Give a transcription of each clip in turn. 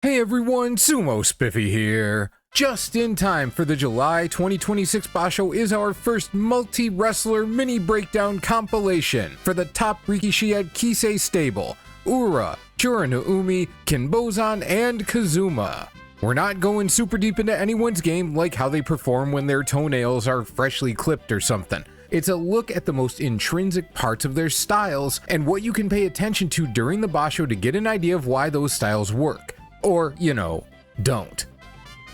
Hey everyone, Sumo Spiffy here. Just in time for the July 2026 Basho is our first multi-wrestler mini breakdown compilation for the top Rikishi at Kise stable, Ura, Churanoumi, Kinbozan, and Kazuma. We're not going super deep into anyone's game like how they perform when their toenails are freshly clipped or something. It's a look at the most intrinsic parts of their styles and what you can pay attention to during the Basho to get an idea of why those styles work. Or, don't.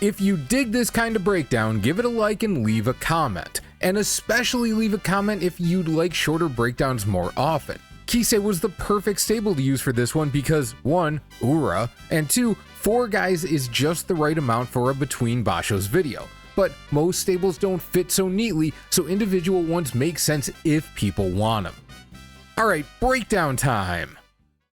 If you dig this kind of breakdown, give it a like and leave a comment. And especially leave a comment if you'd like shorter breakdowns more often. Kise was the perfect stable to use for this one because 1. Ura, and 2. 4 guys is just the right amount for a Between Bashos video. But most stables don't fit so neatly, so individual ones make sense if people want them. Alright, breakdown time!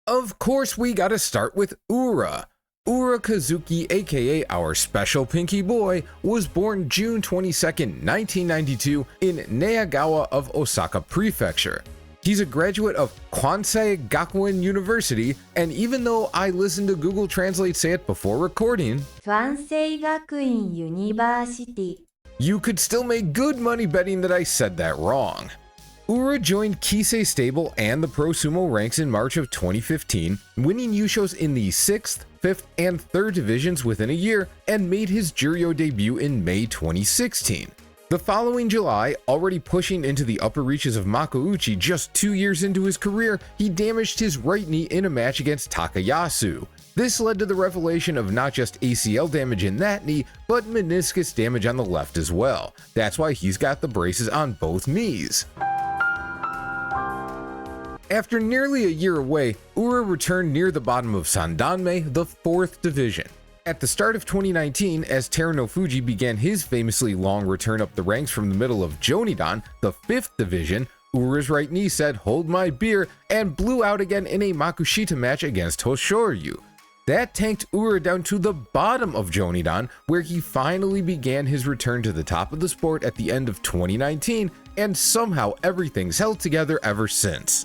Of course we gotta start with Ura. Ura Kazuki, aka our special Pinky Boy, was born June 22nd, 1992 in Neyagawa of Osaka Prefecture. He's a graduate of Kwansei Gakuen University, and even though I listened to Google Translate say it before recording, Kwansei Gakuen University, you could still make good money betting that I said that wrong. Ura joined Kise stable and the Pro Sumo ranks in March of 2015, winning Yushos in the 6th, 5th, and 3rd divisions within a year, and made his Juryo debut in May 2016. The following July, already pushing into the upper reaches of Makuuchi just 2 years into his career, he damaged his right knee in a match against Takayasu. This led to the revelation of not just ACL damage in that knee, but meniscus damage on the left as well. That's why he's got the braces on both knees. After nearly a year away, Ura returned near the bottom of Sandanme, the 4th division. At the start of 2019, as Terunofuji began his famously long return up the ranks from the middle of Jonidan, the 5th division, Ura's right knee said "hold my beer" and blew out again in a Makushita match against Hoshoryu. That tanked Ura down to the bottom of Jonidan, where he finally began his return to the top of the sport at the end of 2019, and somehow everything's held together ever since.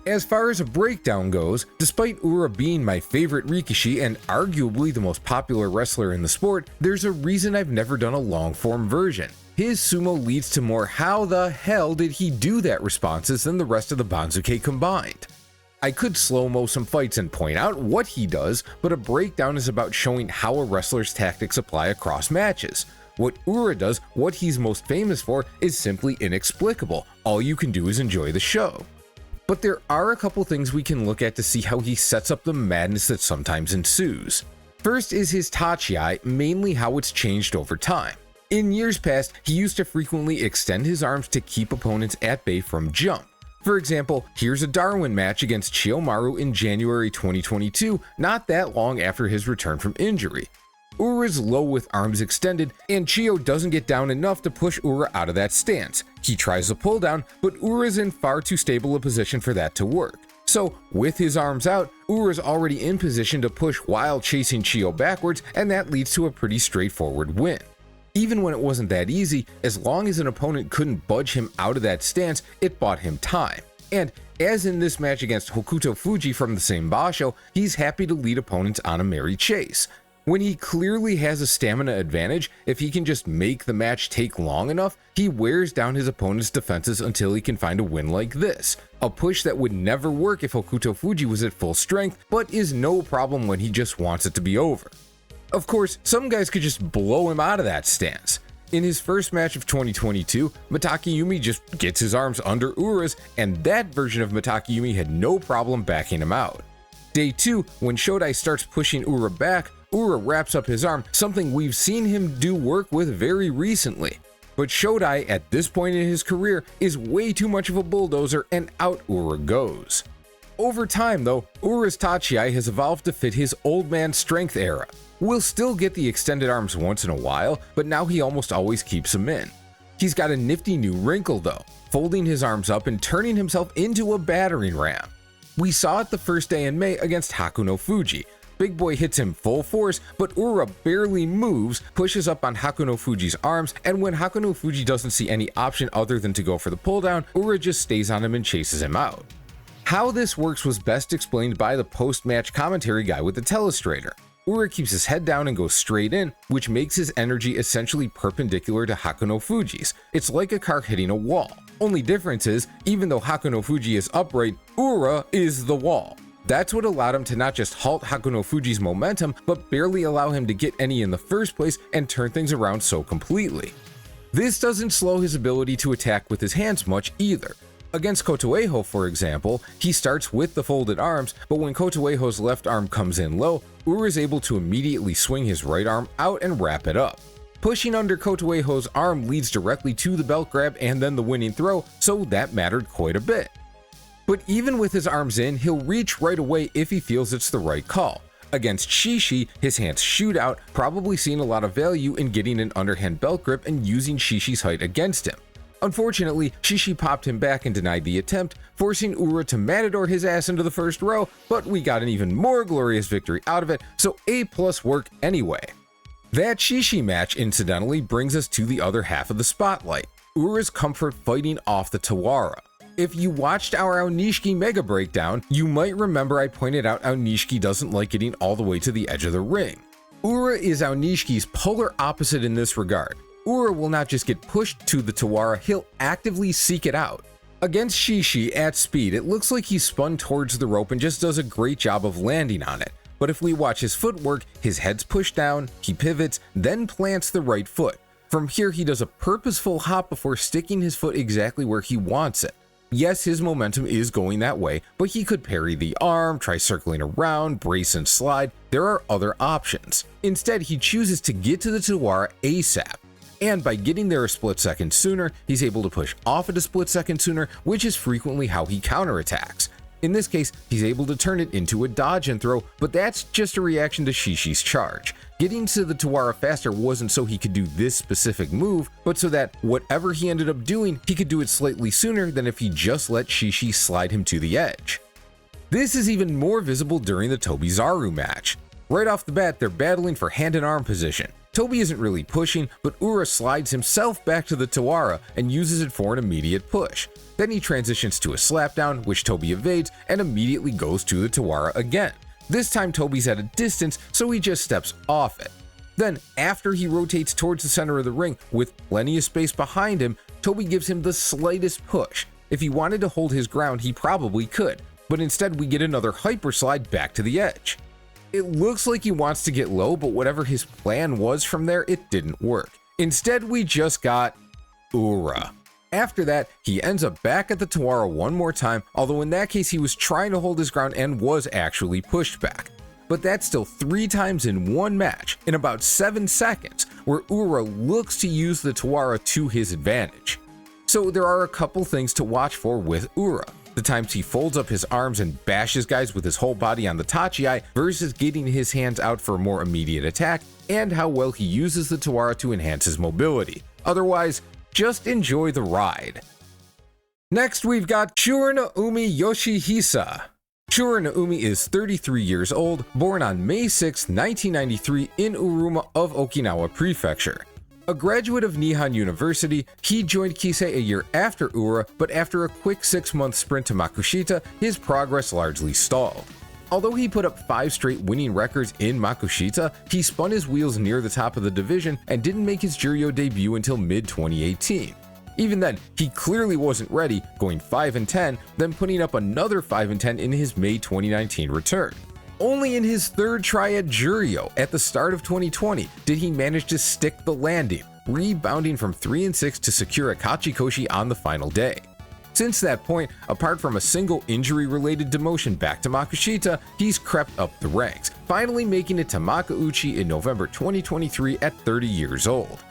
As far as a breakdown goes, despite Ura being my favorite Rikishi and arguably the most popular wrestler in the sport, there's a reason I've never done a long-form version. His sumo leads to more "how the hell did he do that" responses than the rest of the Banzuke combined. I could slow-mo some fights and point out what he does, but a breakdown is about showing how a wrestler's tactics apply across matches. What Ura does, what he's most famous for, is simply inexplicable. All you can do is enjoy the show. But there are a couple things we can look at to see how he sets up the madness that sometimes ensues. First is his tachiai, mainly how it's changed over time. In years past, he used to frequently extend his arms to keep opponents at bay from jump. For example, here's a Darwin match against Chiyomaru in January 2022, not that long after his return from injury. Ura's low with arms extended, and Chiyo doesn't get down enough to push Ura out of that stance. He tries a pull down, but Ura's in far too stable a position for that to work. So, with his arms out, Ura's already in position to push while chasing Chiyo backwards, and that leads to a pretty straightforward win. Even when it wasn't that easy, as long as an opponent couldn't budge him out of that stance, it bought him time. And as in this match against Hokuto Fuji from the same Basho, he's happy to lead opponents on a merry chase. When he clearly has a stamina advantage, if he can just make the match take long enough, he wears down his opponent's defenses until he can find a win like this. A push that would never work if Hokuto Fuji was at full strength, but is no problem when he just wants it to be over. Of course, some guys could just blow him out of that stance. In his first match of 2022, Matakayumi just gets his arms under Ura's, and that version of Matakayumi had no problem backing him out. Day 2, when Shodai starts pushing Ura back, Ura wraps up his arm, something we've seen him do work with very recently. But Shodai, at this point in his career, is way too much of a bulldozer, and out Ura goes. Over time though, Ura's tachiai has evolved to fit his old man strength era. We'll still get the extended arms once in a while, but now he almost always keeps them in. He's got a nifty new wrinkle though, folding his arms up and turning himself into a battering ram. We saw it the first day in May against Hakuno Fuji. Big Boy hits him full force, but Ura barely moves, pushes up on Hakuno Fuji's arms, and when Hakuno Fuji doesn't see any option other than to go for the pull down, Ura just stays on him and chases him out. How this works was best explained by the post-match commentary guy with the telestrator. Ura keeps his head down and goes straight in, which makes his energy essentially perpendicular to Hakuno Fuji's. It's like a car hitting a wall. Only difference is, even though Hakuno Fuji is upright, Ura is the wall. That's what allowed him to not just halt Hakuno Fuji's momentum, but barely allow him to get any in the first place and turn things around so completely. This doesn't slow his ability to attack with his hands much either. Against Kotoeho, for example, he starts with the folded arms, but when Kotoeho's left arm comes in low, Ura is able to immediately swing his right arm out and wrap it up. Pushing under Kotoeho's arm leads directly to the belt grab and then the winning throw, so that mattered quite a bit. But even with his arms in, he'll reach right away if he feels it's the right call. Against Shishi, his hands shoot out, probably seeing a lot of value in getting an underhand belt grip and using Shishi's height against him. Unfortunately, Shishi popped him back and denied the attempt, forcing Ura to matador his ass into the first row, but we got an even more glorious victory out of it, so A+ work anyway. That Shishi match, incidentally, brings us to the other half of the spotlight, Ura's comfort fighting off the Tawara. If you watched our Aonishiki Mega Breakdown, you might remember I pointed out Aonishiki doesn't like getting all the way to the edge of the ring. Ura is Aonishiki's polar opposite in this regard. Ura will not just get pushed to the Tawara, he'll actively seek it out. Against Shishi at speed, it looks like he's spun towards the rope and just does a great job of landing on it. But if we watch his footwork, his head's pushed down, he pivots, then plants the right foot. From here, he does a purposeful hop before sticking his foot exactly where he wants it. Yes, his momentum is going that way, but he could parry the arm, try circling around, brace and slide. There are other options. Instead, he chooses to get to the Tawara ASAP. And by getting there a split second sooner, he's able to push off it a split second sooner, which is frequently how he counterattacks. In this case, he's able to turn it into a dodge and throw, but that's just a reaction to Shishi's charge. Getting to the Tawara faster wasn't so he could do this specific move, but so that whatever he ended up doing, he could do it slightly sooner than if he just let Shishi slide him to the edge. This is even more visible during the Tobizaru match. Right off the bat, they're battling for hand and arm position. Tobi isn't really pushing, but Ura slides himself back to the Tawara and uses it for an immediate push. Then he transitions to a slapdown, which Tobi evades, and immediately goes to the Tawara again. This time Tobi's at a distance, so he just steps off it. Then, after he rotates towards the center of the ring with plenty of space behind him, Tobi gives him the slightest push. If he wanted to hold his ground, he probably could, but instead we get another hyper slide back to the edge. It looks like he wants to get low, but whatever his plan was from there, it didn't work. Instead, we just got Ura. After that, he ends up back at the Tawara one more time, although in that case he was trying to hold his ground and was actually pushed back. But that's still 3 times in one match, in about 7 seconds, where Ura looks to use the Tawara to his advantage. So there are a couple things to watch for with Ura. The times he folds up his arms and bashes guys with his whole body on the tachiai versus getting his hands out for a more immediate attack, and how well he uses the Tawara to enhance his mobility. Otherwise, just enjoy the ride. Next, we've got Churanoumi Yoshihisa. Churanoumi is 33 years old, born on May 6, 1993 in Uruma of Okinawa Prefecture. A graduate of Nihon University, he joined Kise a year after Ura, but after a quick 6-month sprint to Makushita, his progress largely stalled. Although he put up 5 straight winning records in Makushita, he spun his wheels near the top of the division and didn't make his Juryo debut until mid-2018. Even then, he clearly wasn't ready, going 5-10, then putting up another 5-10 in his May 2019 return. Only in his 3rd try at Juryo at the start of 2020 did he manage to stick the landing, rebounding from 3-6 to secure a Kachikoshi on the final day. Since that point, apart from a single injury-related demotion back to Makushita, he's crept up the ranks, finally making it to Makuuchi in November 2023 at 30 years old.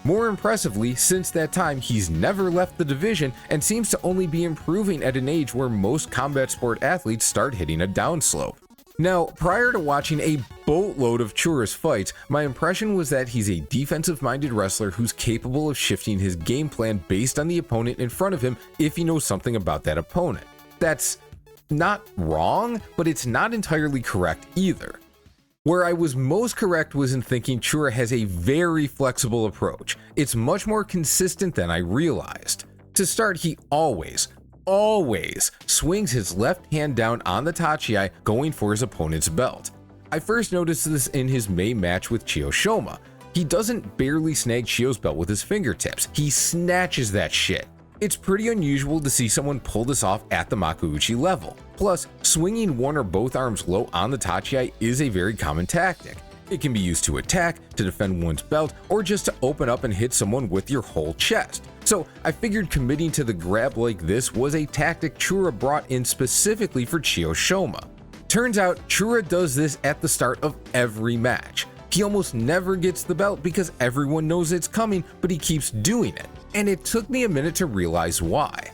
More impressively, since that time, he's never left the division and seems to only be improving at an age where most combat sport athletes start hitting a downslope. Now, prior to watching a boatload of Chura's fights, my impression was that he's a defensive-minded wrestler who's capable of shifting his game plan based on the opponent in front of him if he knows something about that opponent. That's not wrong, but it's not entirely correct either. Where I was most correct was in thinking Chura has a very flexible approach. It's much more consistent than I realized. To start, he always swings his left hand down on the tachiai, going for his opponent's belt. I first noticed this in his May match with Chioshoma. He doesn't barely snag Chio's belt with his fingertips, he snatches that shit. It's pretty unusual to see someone pull this off at the Makuuchi level. Plus, swinging one or both arms low on the tachiai is a very common tactic. It can be used to attack, to defend one's belt, or just to open up and hit someone with your whole chest. So I figured committing to the grab like this was a tactic Chura brought in specifically for Chioshoma. Turns out Chura does this at the start of every match. He almost never gets the belt because everyone knows it's coming, but he keeps doing it. And it took me a minute to realize why.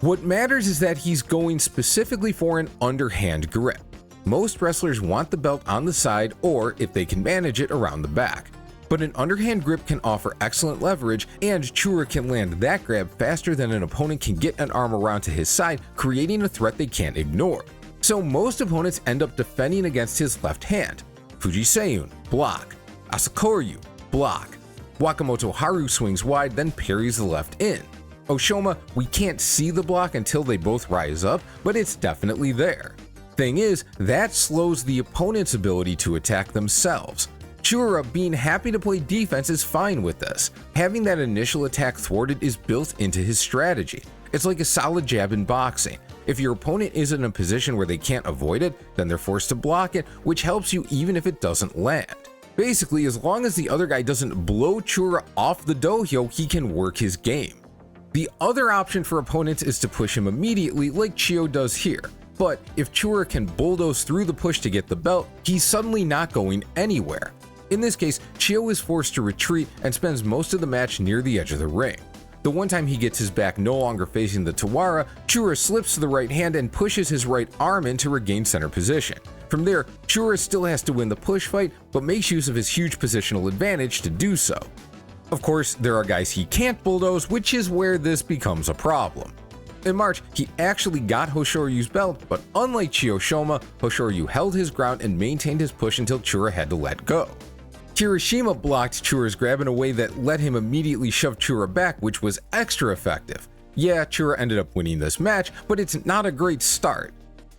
What matters is that he's going specifically for an underhand grip. Most wrestlers want the belt on the side or, if they can manage it, around the back. But an underhand grip can offer excellent leverage, and Chura can land that grab faster than an opponent can get an arm around to his side, creating a threat they can't ignore. So most opponents end up defending against his left hand. Fujiseiyun, block. Asakoryu, block. Wakamoto Haru swings wide, then parries the left in. Oshoma, we can't see the block until they both rise up, but it's definitely there. Thing is, that slows the opponent's ability to attack themselves. Chura, being happy to play defense, is fine with this. Having that initial attack thwarted is built into his strategy. It's like a solid jab in boxing. If your opponent is in a position where they can't avoid it, then they're forced to block it, which helps you even if it doesn't land. Basically, as long as the other guy doesn't blow Chura off the dohyo, he can work his game. The other option for opponents is to push him immediately like Chio does here. But if Chura can bulldoze through the push to get the belt, he's suddenly not going anywhere. In this case, Chio is forced to retreat and spends most of the match near the edge of the ring. The one time he gets his back no longer facing the Tawara, Chura slips to the right hand and pushes his right arm in to regain center position. From there, Chura still has to win the push fight, but makes use of his huge positional advantage to do so. Of course, there are guys he can't bulldoze, which is where this becomes a problem. In March, he actually got Hoshoryu's belt, but unlike Chioshoma, Hoshoryu held his ground and maintained his push until Chura had to let go. Kirishima blocked Chura's grab in a way that let him immediately shove Chura back, which was extra effective. Yeah, Chura ended up winning this match, but it's not a great start.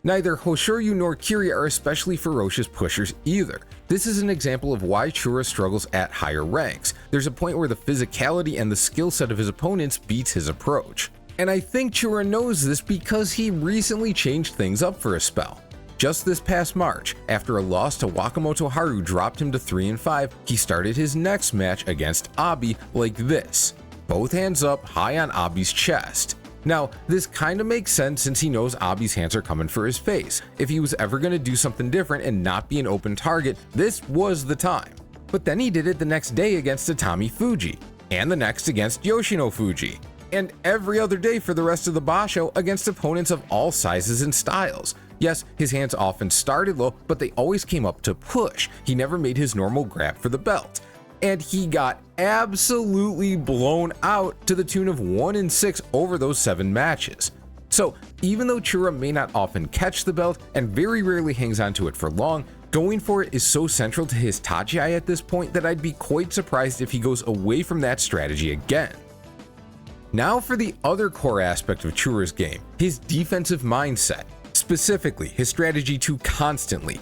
Neither Hoshoryu nor Kiri are especially ferocious pushers either. This is an example of why Chura struggles at higher ranks. There's a point where the physicality and the skill set of his opponents beats his approach. And I think Chura knows this because he recently changed things up for a spell. Just this past March, after a loss to Wakamoto Haru dropped him to 3-5, he started his next match against Abi like this. Both hands up high on Abi's chest. Now, this kinda makes sense since he knows Abi's hands are coming for his face. If he was ever gonna do something different and not be an open target, this was the time. But then he did it the next day against Tatami Fuji, and the next against Yoshino Fuji, and every other day for the rest of the basho against opponents of all sizes and styles. Yes, his hands often started low, but they always came up to push. He never made his normal grab for the belt. And he got absolutely blown out to the tune of 1-6 over those 7 matches. So even though Chura may not often catch the belt and very rarely hangs onto it for long, going for it is so central to his tachiai at this point that I'd be quite surprised if he goes away from that strategy again. Now for the other core aspect of Chura's game, his defensive mindset. Specifically, his strategy to constantly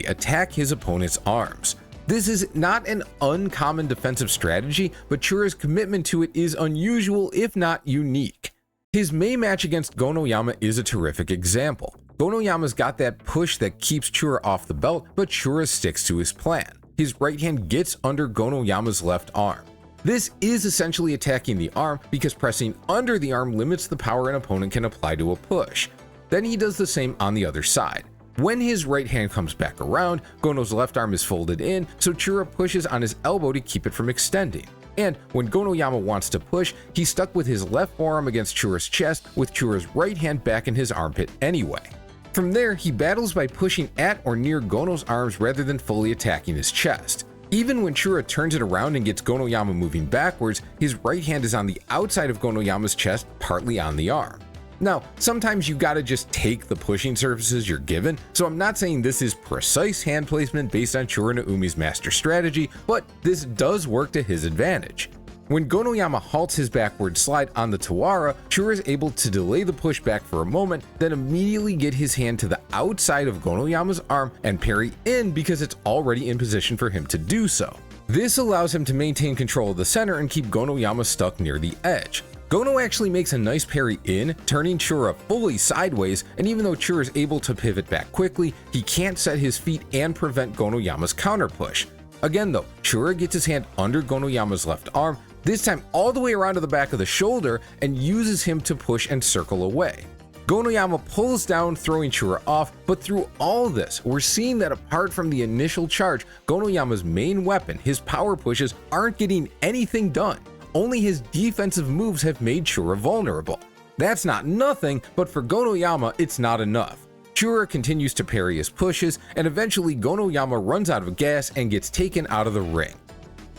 attack his opponent's arms. This is not an uncommon defensive strategy, but Chura's commitment to it is unusual if not unique. His May match against Gonoyama is a terrific example. Gonoyama's got that push that keeps Chura off the belt, but Chura sticks to his plan. His right hand gets under Gonoyama's left arm. This is essentially attacking the arm because pressing under the arm limits the power an opponent can apply to a push. Then he does the same on the other side. When his right hand comes back around, Gono's left arm is folded in, so Chura pushes on his elbow to keep it from extending. And when Gonoyama wants to push, he's stuck with his left forearm against Chura's chest with Chura's right hand back in his armpit anyway. From there, he battles by pushing at or near Gono's arms rather than fully attacking his chest. Even when Chura turns it around and gets Gonoyama moving backwards, his right hand is on the outside of Gonoyama's chest, partly on the arm. Now, sometimes you gotta just take the pushing surfaces you're given, so I'm not saying this is precise hand placement based on Churanoumi's master strategy, but this does work to his advantage. When Gonoyama halts his backward slide on the Tawara, Chura is able to delay the pushback for a moment, then immediately get his hand to the outside of Gonoyama's arm and parry in because it's already in position for him to do so. This allows him to maintain control of the center and keep Gonoyama stuck near the edge. Gono actually makes a nice parry in, turning Chura fully sideways, and even though Chura is able to pivot back quickly, he can't set his feet and prevent Gonoyama's counter push. Again though, Chura gets his hand under Gonoyama's left arm, this time all the way around to the back of the shoulder, and uses him to push and circle away. Gonoyama pulls down, throwing Chura off, but through all this, we're seeing that apart from the initial charge, Gonoyama's main weapon, his power pushes, aren't getting anything done. Only his defensive moves have made Chura vulnerable. That's not nothing, but for Gonoyama, it's not enough. Chura continues to parry his pushes, and eventually Gonoyama runs out of gas and gets taken out of the ring.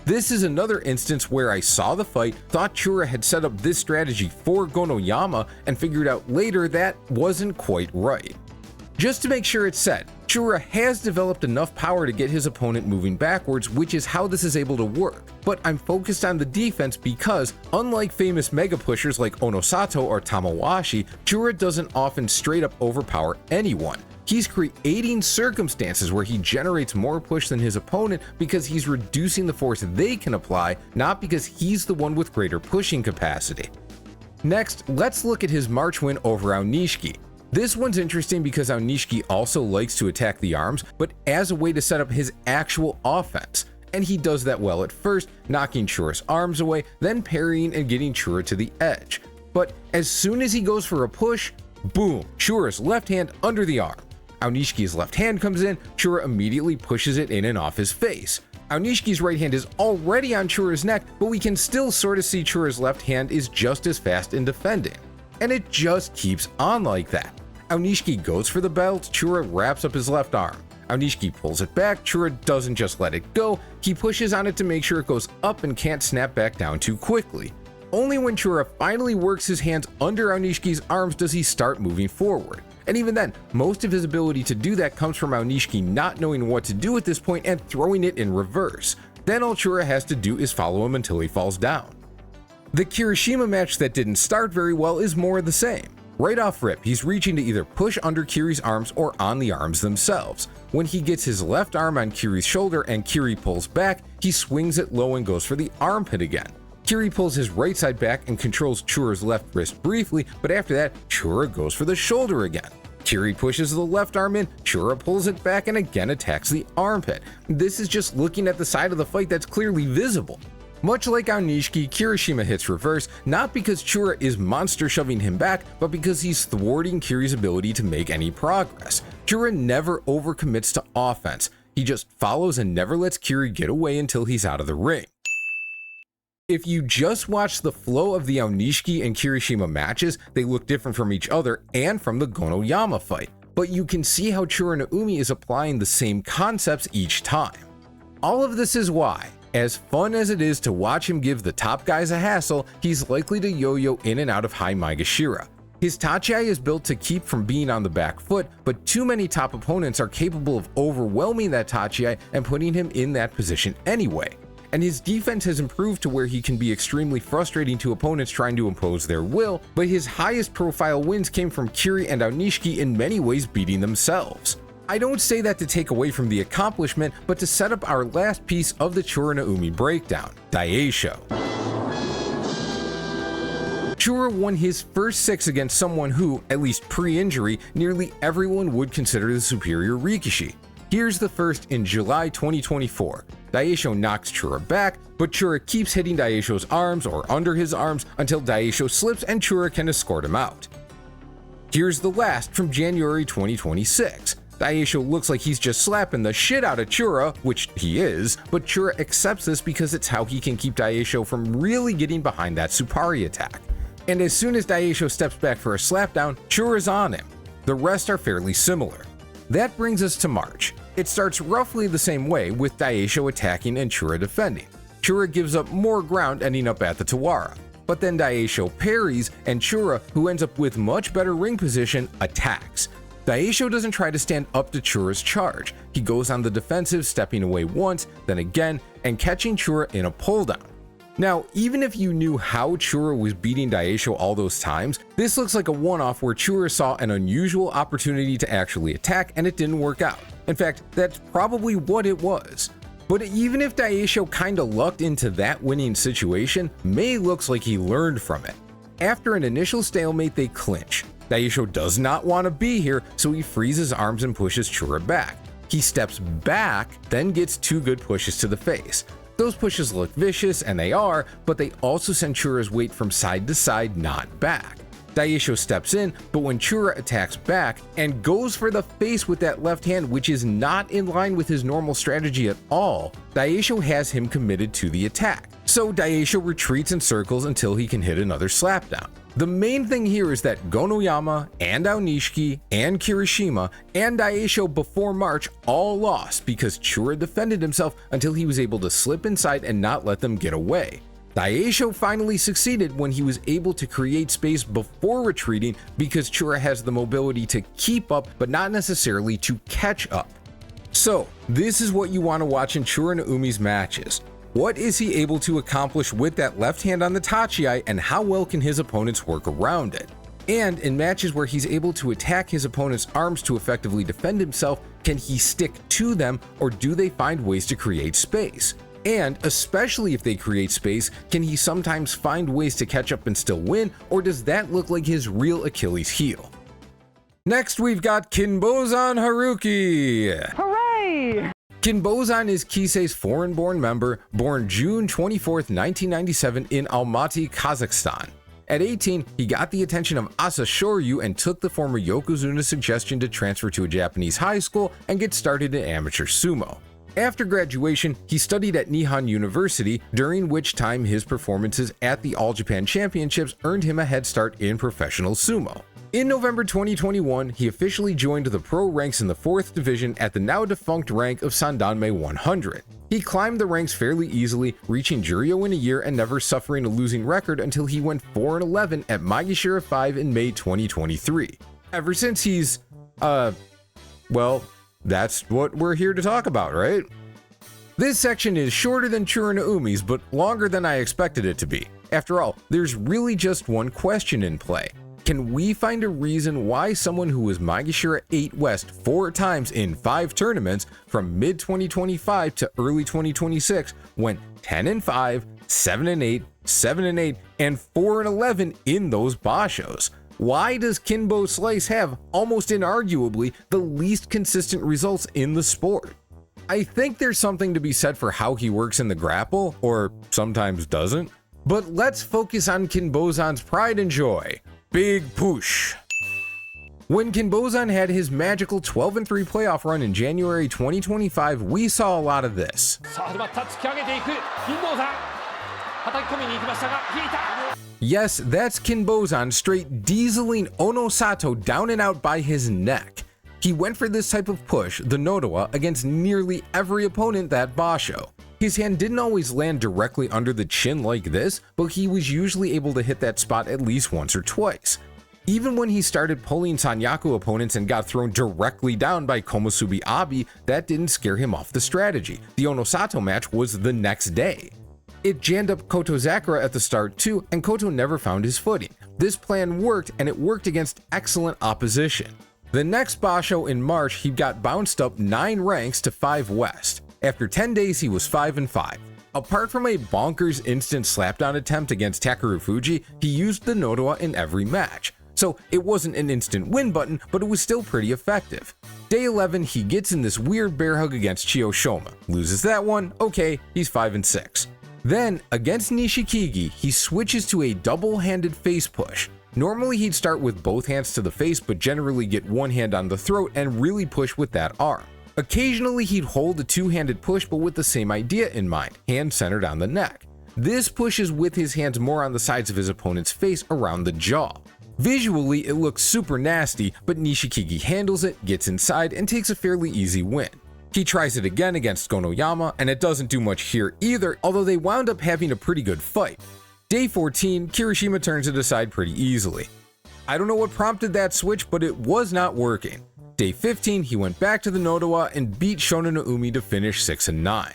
This is another instance where I saw the fight, thought Chura had set up this strategy for Gonoyama, and figured out later that wasn't quite right. Just to make sure it's said, Chura has developed enough power to get his opponent moving backwards, which is how this is able to work. But I'm focused on the defense because, unlike famous mega pushers like Onosato or Tamawashi, Chura doesn't often straight up overpower anyone. He's creating circumstances where he generates more push than his opponent because he's reducing the force they can apply, not because he's the one with greater pushing capacity. Next, let's look at his March win over Aonishiki. This one's interesting because Aonishiki also likes to attack the arms, but as a way to set up his actual offense. And he does that well at first, knocking Chura's arms away, then parrying and getting Chura to the edge. But as soon as he goes for a push, boom, Chura's left hand under the arm. Aonishiki's left hand comes in, Chura immediately pushes it in and off his face. Aonishiki's right hand is already on Chura's neck, but we can still sort of see Chura's left hand is just as fast in defending. And it just keeps on like that. Aonishiki goes for the belt, Chura wraps up his left arm. Aonishiki pulls it back, Chura doesn't just let it go, he pushes on it to make sure it goes up and can't snap back down too quickly. Only when Chura finally works his hands under Aonishiki's arms does he start moving forward. And even then, most of his ability to do that comes from Aonishiki not knowing what to do at this point and throwing it in reverse. Then all Chura has to do is follow him until he falls down. The Kirishima match that didn't start very well is more of the same. Right off rip, he's reaching to either push under Kiri's arms or on the arms themselves. When he gets his left arm on Kiri's shoulder and Kiri pulls back, he swings it low and goes for the armpit again. Kiri pulls his right side back and controls Chura's left wrist briefly, but after that, Chura goes for the shoulder again. Kiri pushes the left arm in, Chura pulls it back and again attacks the armpit. This is just looking at the side of the fight that's clearly visible. Much like Aonishiki, Kirishima hits reverse, not because Chura is monster shoving him back, but because he's thwarting Kiri's ability to make any progress. Chura never overcommits to offense, he just follows and never lets Kiri get away until he's out of the ring. If you just watch the flow of the Aonishiki and Kirishima matches, they look different from each other and from the Gonoyama fight, but you can see how Churanoumi is applying the same concepts each time. All of this is why, as fun as it is to watch him give the top guys a hassle, he's likely to yo-yo in and out of high Maegashira. His tachiai is built to keep from being on the back foot, but too many top opponents are capable of overwhelming that tachiai and putting him in that position anyway. And his defense has improved to where he can be extremely frustrating to opponents trying to impose their will, but his highest profile wins came from Kiri and Aonishiki in many ways beating themselves. I don't say that to take away from the accomplishment, but to set up our last piece of the Churanoumi breakdown, Daieisho. Chura won his first 6 against someone who, at least pre-injury, nearly everyone would consider the superior Rikishi. Here's the first in July 2024. Daieisho knocks Chura back, but Chura keeps hitting Daieisho's arms or under his arms until Daieisho slips and Chura can escort him out. Here's the last from January 2026. Daieisho looks like he's just slapping the shit out of Chura, which he is, but Chura accepts this because it's how he can keep Daieisho from really getting behind that Supari attack. And as soon as Daieisho steps back for a slapdown, Chura's on him. The rest are fairly similar. That brings us to March. It starts roughly the same way, with Daieisho attacking and Chura defending. Chura gives up more ground, ending up at the Tawara. But then Daieisho parries, and Chura, who ends up with much better ring position, attacks. Daieisho doesn't try to stand up to Chura's charge. He goes on the defensive, stepping away once, then again, and catching Chura in a pulldown. Now, even if you knew how Chura was beating Daisho all those times, this looks like a one-off where Chura saw an unusual opportunity to actually attack and it didn't work out. In fact, that's probably what it was. But even if Daisho kinda lucked into that winning situation, Mei looks like he learned from it. After an initial stalemate, they clinch. Daisho does not want to be here, so he frees his arms and pushes Chura back. He steps back, then gets 2 good pushes to the face. Those pushes look vicious, and they are, but they also send Chura's weight from side to side, not back. Daisho steps in, but when Chura attacks back and goes for the face with that left hand, which is not in line with his normal strategy at all, Daisho has him committed to the attack. So Daisho retreats in circles until he can hit another slapdown. The main thing here is that Gonoyama and Aonishiki and Kirishima and Daisho before March all lost because Chura defended himself until he was able to slip inside and not let them get away. Daisho finally succeeded when he was able to create space before retreating because Chura has the mobility to keep up but not necessarily to catch up. So, this is what you want to watch in Churanoumi's matches. What is he able to accomplish with that left hand on the tachiai, and how well can his opponents work around it? And in matches where he's able to attack his opponent's arms to effectively defend himself, can he stick to them, or do they find ways to create space? And especially if they create space, can he sometimes find ways to catch up and still win, or does that look like his real Achilles heel? Next, we've got Kinbozan Haruki. Hooray! Kinbozan is Kise's foreign-born member, born June 24, 1997 in Almaty, Kazakhstan. At 18, he got the attention of Asa Shoryu and took the former Yokozuna's suggestion to transfer to a Japanese high school and get started in amateur sumo. After graduation, he studied at Nihon University, during which time his performances at the All Japan Championships earned him a head start in professional sumo. In November 2021, he officially joined the pro ranks in the 4th division at the now defunct rank of Sandanme 100. He climbed the ranks fairly easily, reaching Juryo in a year and never suffering a losing record until he went 4-11 at Maegashira 5 in May 2023. Ever since he's, well, that's what we're here to talk about, right? This section is shorter than Churanoumi's, but longer than I expected it to be. After all, there's really just one question in play. Can we find a reason why someone who was Maegashira 8 West 4 times in 5 tournaments from mid-2025 to early 2026 went 10-5, 7-8, 7-8, and 4-11 in those bashos? Why does Kinbo Slice have, almost inarguably, the least consistent results in the sport? I think there's something to be said for how he works in the grapple, or sometimes doesn't. But let's focus on Kinbozan's pride and joy. Big push. When Kinbozan had his magical 12-3 playoff run in January 2025, we saw a lot of this. Yes, that's Kinbozan straight dieseling Onosato down and out by his neck. He went for this type of push, the Nodowa, against nearly every opponent that basho. His hand didn't always land directly under the chin like this, but he was usually able to hit that spot at least once or twice. Even when he started pulling Sanyaku opponents and got thrown directly down by Komusubi Abi, that didn't scare him off the strategy. The Onosato match was the next day. It jammed up Koto Zakura at the start too, and Koto never found his footing. This plan worked, and it worked against excellent opposition. The next basho in March, he got bounced up 9 ranks to 5 West. After 10 days, he was 5-5. Apart from a bonkers instant slapdown attempt against Takeru Fuji, he used the Nodowa in every match. So it wasn't an instant win button, but it was still pretty effective. Day 11, he gets in this weird bear hug against Chiyoshoma. Loses that one, okay, he's 5-6. Then, against Nishikigi, he switches to a double-handed face push. Normally he'd start with both hands to the face, but generally get one hand on the throat and really push with that arm. Occasionally he'd hold a two-handed push, but with the same idea in mind, hand centered on the neck. This pushes with his hands more on the sides of his opponent's face around the jaw. Visually, it looks super nasty, but Nishikigi handles it, gets inside, and takes a fairly easy win. He tries it again against Gonoyama, and it doesn't do much here either, although they wound up having a pretty good fight. Day 14, Kirishima turns it aside pretty easily. I don't know what prompted that switch, but it was not working. Day 15, he went back to the Nodowa and beat Shonanoumi to finish 6-9.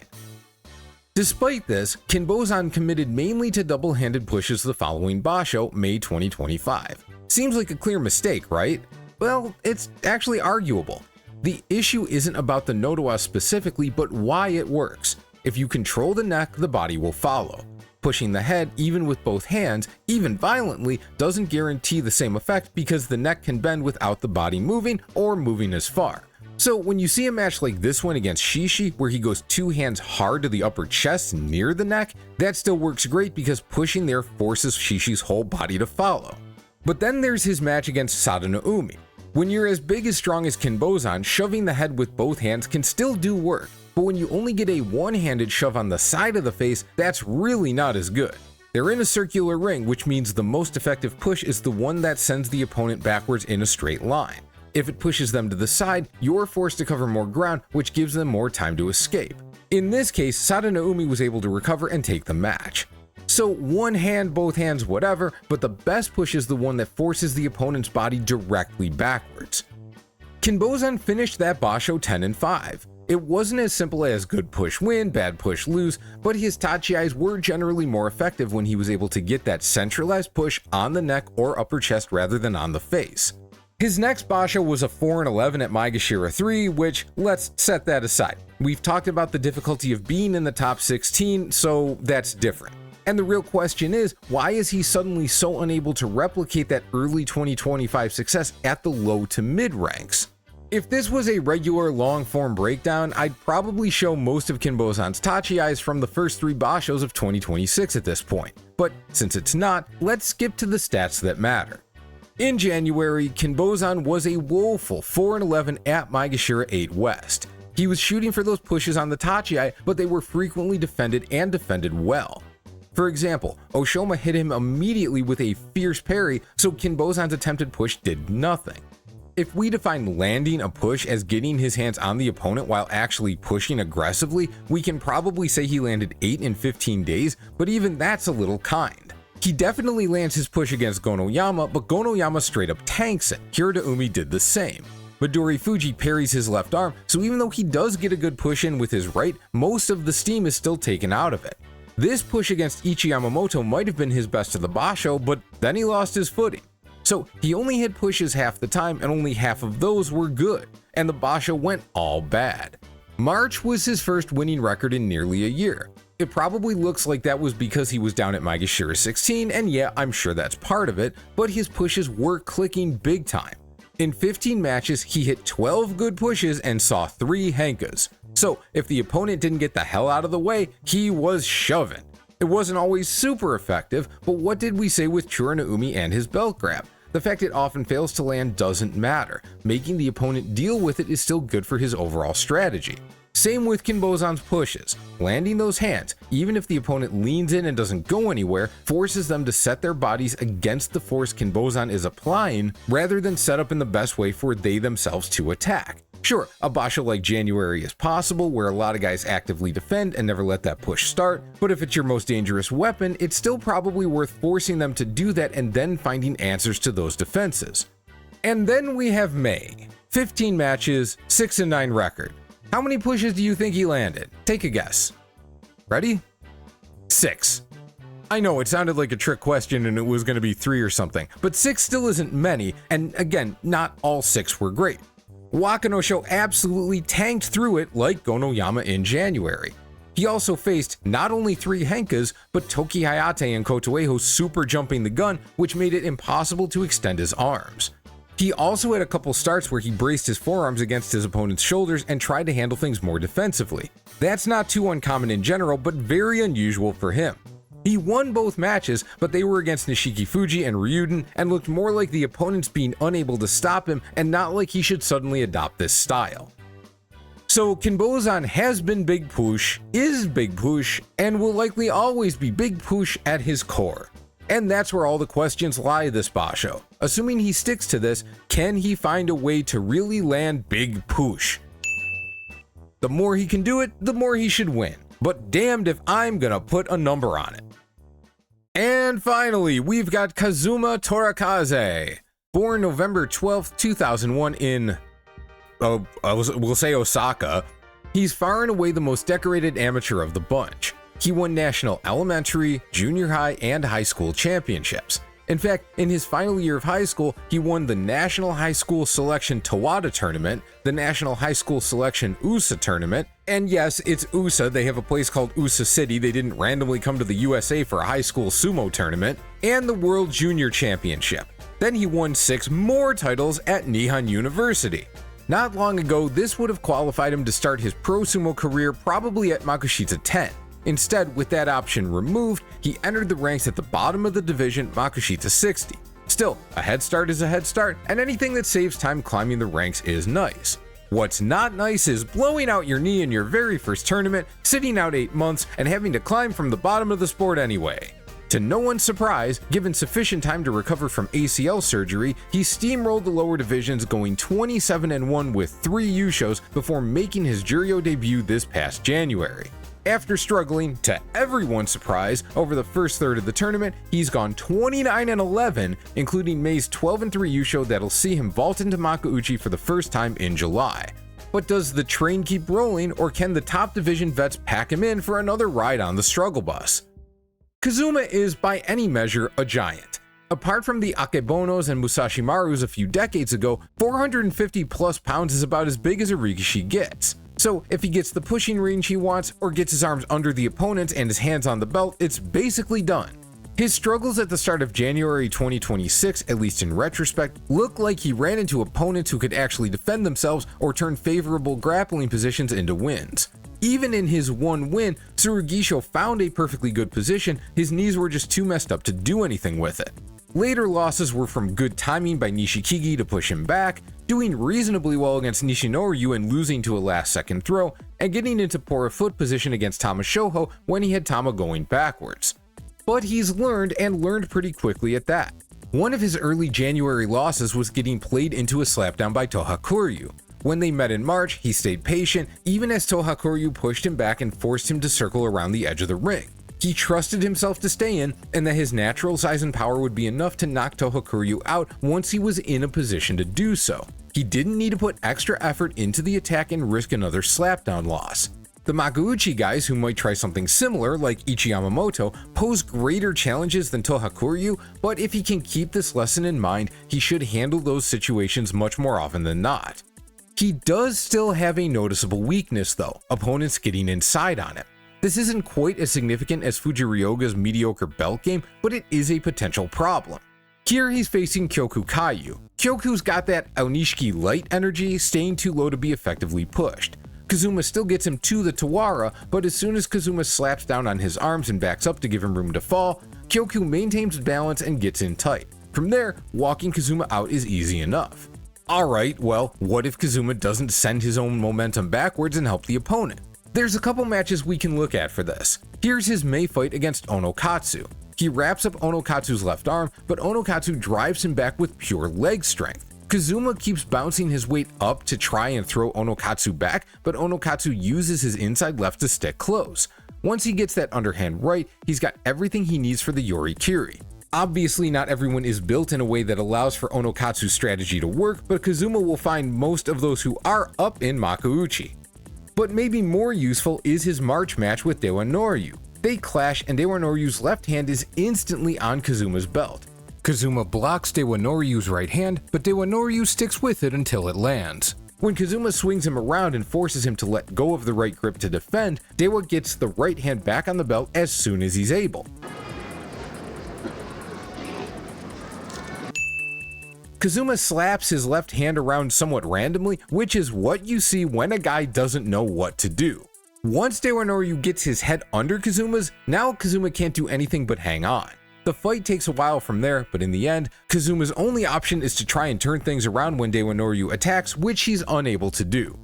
Despite this, Kinbozan committed mainly to double-handed pushes the following basho, May 2025. Seems like a clear mistake, right? Well, it's actually arguable. The issue isn't about the nodowa specifically, but why it works. If you control the neck, the body will follow. Pushing the head, even with both hands, even violently, doesn't guarantee the same effect because the neck can bend without the body moving or moving as far. So when you see a match like this one against Shishi, where he goes two hands hard to the upper chest near the neck, that still works great because pushing there forces Shishi's whole body to follow. But then there's his match against Churanoumi. When you're as big as strong as Kinbozan, shoving the head with both hands can still do work, but when you only get a one-handed shove on the side of the face, that's really not as good. They're in a circular ring, which means the most effective push is the one that sends the opponent backwards in a straight line. If it pushes them to the side, you're forced to cover more ground, which gives them more time to escape. In this case, Churanoumi was able to recover and take the match. So one hand, both hands, whatever, but the best push is the one that forces the opponent's body directly backwards. Kinbozan finished that basho 10-5. It wasn't as simple as good push win, bad push lose, but his tachiais were generally more effective when he was able to get that centralized push on the neck or upper chest rather than on the face. His next basho was a 4-11 at Maegashira 3, which, let's set that aside. We've talked about the difficulty of being in the top 16, so that's different. And the real question is, why is he suddenly so unable to replicate that early 2025 success at the low to mid ranks? If this was a regular long-form breakdown, I'd probably show most of Kinbozan's tachiais from the first 3 bashos of 2026 at this point. But since it's not, let's skip to the stats that matter. In January, Kinbozan was a woeful 4-11 at Maegashira 8 West. He was shooting for those pushes on the tachiai, but they were frequently defended and defended well. For example, Oshoma hit him immediately with a fierce parry, so Kinbozan's attempted push did nothing. If we define landing a push as getting his hands on the opponent while actually pushing aggressively, we can probably say he landed 8 in 15 days, but even that's a little kind. He definitely lands his push against Gonoyama, but Gonoyama straight up tanks it. Churanoumi did the same. Midori Fuji parries his left arm, so even though he does get a good push in with his right, most of the steam is still taken out of it. This push against Ichi Yamamoto might have been his best of the basho, but then he lost his footing. So he only hit pushes half the time and only half of those were good, and the basho went all bad. March was his first winning record in nearly a year. It probably looks like that was because he was down at Maegashira 16, and yeah, I'm sure that's part of it, but his pushes were clicking big time. In 15 matches, he hit 12 good pushes and saw 3 henkas. So if the opponent didn't get the hell out of the way, he was shoving. It wasn't always super effective, but what did we say with Churanoumi and his belt grab? The fact it often fails to land doesn't matter. Making the opponent deal with it is still good for his overall strategy. Same with Kinbozan's pushes. Landing those hands, even if the opponent leans in and doesn't go anywhere, forces them to set their bodies against the force Kinbozan is applying rather than set up in the best way for they themselves to attack. Sure, a basho like January is possible where a lot of guys actively defend and never let that push start, but if it's your most dangerous weapon, it's still probably worth forcing them to do that and then finding answers to those defenses. And then we have May. 15 matches, 6-9 record. How many pushes do you think he landed? Take a guess. Ready? 6. I know it sounded like a trick question and it was going to be 3 or something, but 6 still isn't many, and again, not all 6 were great. Wakanosho absolutely tanked through it like Gonoyama in January. He also faced not only 3 henkas, but Toki Hayate and Kotoeho super jumping the gun, which made it impossible to extend his arms. He also had a couple starts where he braced his forearms against his opponent's shoulders and tried to handle things more defensively. That's not too uncommon in general, but very unusual for him. He won both matches, but they were against Nishiki Fuji and Ryuden and looked more like the opponents being unable to stop him and not like he should suddenly adopt this style. So Kinbozan has been big push, is big push, and will likely always be big push at his core. And that's where all the questions lie this basho. Assuming he sticks to this, can he find a way to really land big push? The more he can do it, the more he should win. But damned if I'm gonna put a number on it. And finally, we've got Kazuma Torakaze. Born November 12th, 2001 in, we'll say Osaka. He's far and away the most decorated amateur of the bunch. He won national elementary, junior high, and high school championships. In fact, in his final year of high school, he won the National High School Selection Tawada Tournament, the National High School Selection USA Tournament, and yes, it's USA, they have a place called USA City, they didn't randomly come to the USA for a high school sumo tournament, and the World Junior Championship. Then he won 6 more titles at Nihon University. Not long ago, this would have qualified him to start his pro sumo career probably at Makushita 10. Instead, with that option removed, he entered the ranks at the bottom of the division, Makushita 60. Still, a head start is a head start, and anything that saves time climbing the ranks is nice. What's not nice is blowing out your knee in your very first tournament, sitting out 8 months, and having to climb from the bottom of the sport anyway. To no one's surprise, given sufficient time to recover from ACL surgery, he steamrolled the lower divisions, going 27-1 with 3 Yushos before making his Juryo debut this past January. After struggling, to everyone's surprise, over the first third of the tournament, he's gone 29-11, including May's 12-3 Yusho that'll see him vault into Makuuchi for the first time in July. But does the train keep rolling, or can the top division vets pack him in for another ride on the struggle bus? Kazuma is by any measure a giant. Apart from the Akebonos and Musashimarus a few decades ago, 450 plus pounds is about as big as a Rikishi gets. So if he gets the pushing range he wants, or gets his arms under the opponent and his hands on the belt, it's basically done. His struggles at the start of January 2026, at least in retrospect, look like he ran into opponents who could actually defend themselves or turn favorable grappling positions into wins. Even in his one win, Tsurugisho found a perfectly good position, his knees were just too messed up to do anything with it. Later losses were from good timing by Nishikigi to push him back, doing reasonably well against Nishinoryu and losing to a last-second throw, and getting into poor foot position against Tama Shoho when he had Tama going backwards. But he's learned, and learned pretty quickly at that. One of his early January losses was getting played into a slapdown by Tohakuryu. When they met in March, he stayed patient, even as Tohakuryu pushed him back and forced him to circle around the edge of the ring. He trusted himself to stay in, and that his natural size and power would be enough to knock Tohakuryu out once he was in a position to do so. He didn't need to put extra effort into the attack and risk another slapdown loss. The Makuuchi guys who might try something similar, like Ichi Yamamoto, pose greater challenges than Tohakuryu, but if he can keep this lesson in mind, he should handle those situations much more often than not. He does still have a noticeable weakness though, opponents getting inside on him. This isn't quite as significant as Fujiryoga's mediocre belt game, but it is a potential problem. Here he's facing Kyoku Kaiyu. Kyoku's got that Aonishiki light energy, staying too low to be effectively pushed. Kazuma still gets him to the Tawara, but as soon as Kazuma slaps down on his arms and backs up to give him room to fall, Kyoku maintains balance and gets in tight. From there, walking Kazuma out is easy enough. Alright, well, what if Kazuma doesn't send his own momentum backwards and help the opponent? There's a couple matches we can look at for this. Here's his May fight against Onokatsu. He wraps up Onokatsu's left arm, but Onokatsu drives him back with pure leg strength. Kazuma keeps bouncing his weight up to try and throw Onokatsu back, but Onokatsu uses his inside left to stick close. Once he gets that underhand right, he's got everything he needs for the Yorikiri. Obviously, not everyone is built in a way that allows for Onokatsu's strategy to work, but Kazuma will find most of those who are up in Makuuchi. But maybe more useful is his March match with Dewa Noryu. They clash and Dewa Noryu's left hand is instantly on Kazuma's belt. Kazuma blocks Dewa Noryu's right hand, but Dewa Noryu sticks with it until it lands. When Kazuma swings him around and forces him to let go of the right grip to defend, Dewa gets the right hand back on the belt as soon as he's able. Kazuma slaps his left hand around somewhat randomly, which is what you see when a guy doesn't know what to do. Once Dewa Noryu gets his head under Kazuma's, now Kazuma can't do anything but hang on. The fight takes a while from there, but in the end, Kazuma's only option is to try and turn things around when Dewa Noryu attacks, which he's unable to do.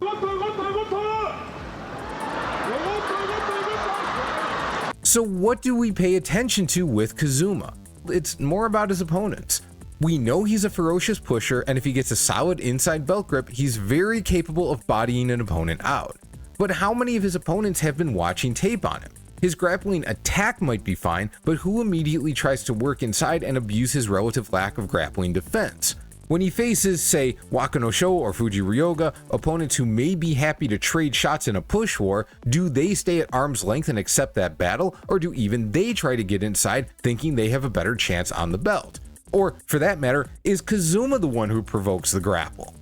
So what do we pay attention to with Kazuma? It's more about his opponents. We know he's a ferocious pusher, and if he gets a solid inside belt grip, he's very capable of bodying an opponent out. But how many of his opponents have been watching tape on him? His grappling attack might be fine, but who immediately tries to work inside and abuse his relative lack of grappling defense? When he faces, say, Wakanosho or Fuji Ryoga, opponents who may be happy to trade shots in a push war, do they stay at arm's length and accept that battle, or do even they try to get inside thinking they have a better chance on the belt? Or, for that matter, is Kazuma the one who provokes the grapple?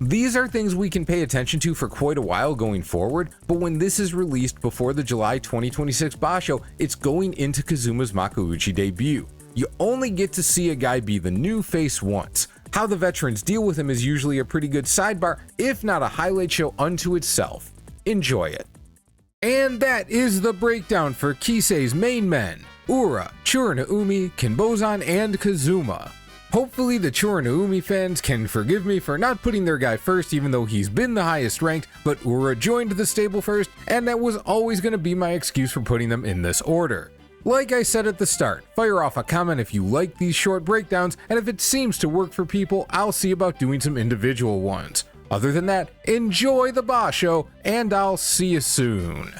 These are things we can pay attention to for quite a while going forward, but when this is released before the July 2026 Basho, it's going into Kazuma's Makuuchi debut. You only get to see a guy be the new face once. How the veterans deal with him is usually a pretty good sidebar, if not a highlight show unto itself. Enjoy it. And that is the breakdown for Kise's main men, Ura, Churanoumi, Kinbozan, and Kazuma. Hopefully the Churanoumi fans can forgive me for not putting their guy first even though he's been the highest ranked, but Ura joined the stable first, and that was always going to be my excuse for putting them in this order. Like I said at the start, fire off a comment if you like these short breakdowns, and if it seems to work for people, I'll see about doing some individual ones. Other than that, enjoy the Basho, and I'll see you soon.